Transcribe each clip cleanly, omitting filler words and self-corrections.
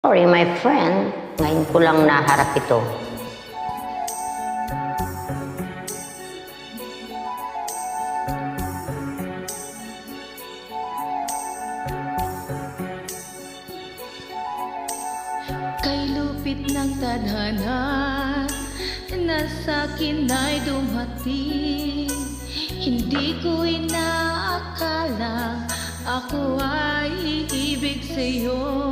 Sorry, my friend. Ngayon ko lang naharap ito. Kay lupit ng tadhana na sa'kin ay dumating. Hindi ko inaakalang ako ay iibig sa'yo.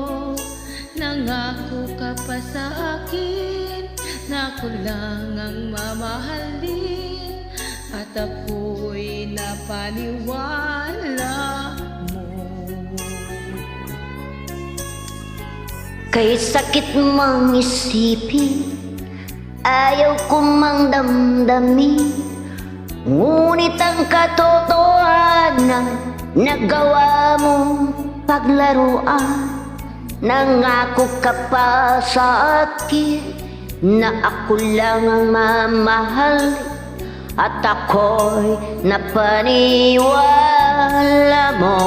Nangako ka pa sa akin na ako lang ang mamahalin, at ako'y napaniwala mo. Kay sakit mang isipin, ayaw ko mang damdamin, ngunit ang katotohanan nagawa mong paglaruan. Nangako ka pa sa akin na ako lang ang mamahal, at ako'y napaniwala mo.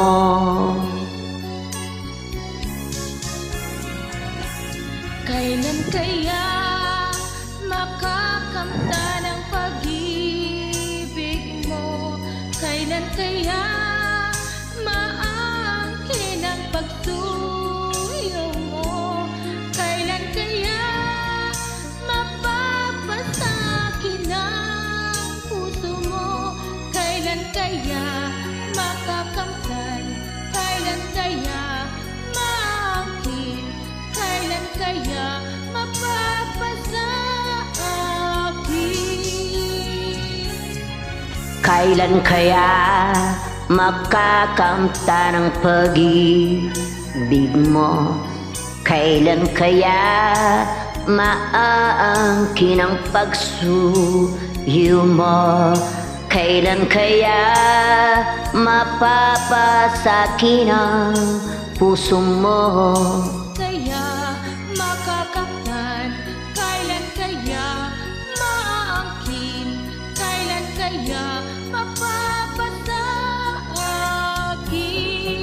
Kailan kaya makakamta ng pag-ibig mo? Kailan kaya maangkin ang pagsuyo mo? Kailan kaya mapapasakin ang puso mo? Kailan kaya makakamtan? Kailan kaya maangkin? Kailan kaya mapapasa akin? Kailan kaya makakamta ng pag-ibig mo? Kailan kaya maaangkin ang pagsuyo mo? Kailan kaya mapapasakin ang puso mo? Kaya makakamtan? Kailan kaya maangkin? Kailan kaya mapapasa akin?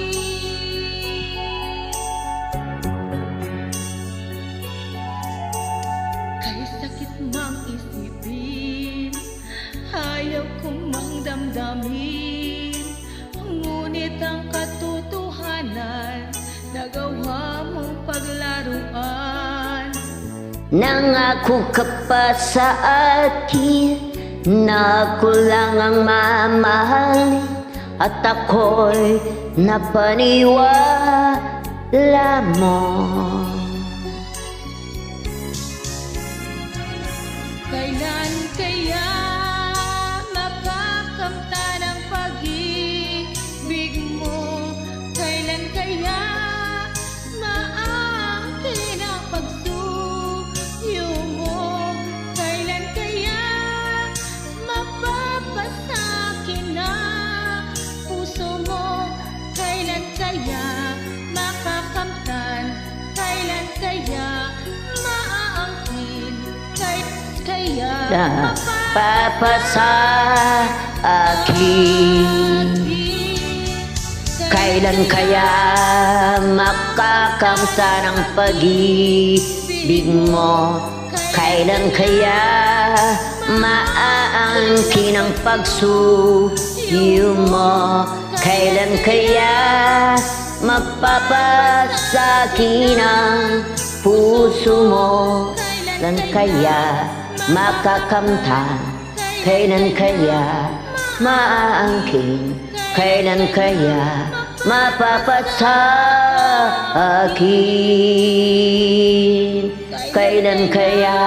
Kay sakit mang isipin, ayaw ko mang damdamin, ngunit ang katotohanan nagawa mong paglaruan. Nangako ka pa sa akin na ako lang ang mamahalin, at ako'y napaniwala mo. Kailan kaya makakamta ng pag-ibig mo? Kailan kaya maangkin ang pagsuyo mo? Kailan kaya mapapasakin ang puso mo? Kailan kaya makakamtan? Kailan kaya maangkin? Kaya Napapasa akin. Kailan kaya makakamta ng pag-ibig mo? Kailan kaya maaangkin ang pagsuyo mo? Kailan kaya mapapasakin ang puso mo? Kailan kaya makakamtan? Kailan kaya maaangkin? Kailan kaya mapapasa akin? Kailan kaya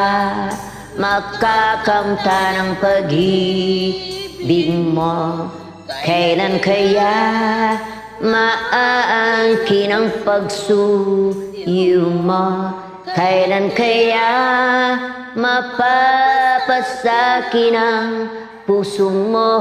makakamta ng pag-ibig mo? Kailan kaya maaangkin ang pagsuyo mo? Kailan kaya mapapasakin ang puso mo?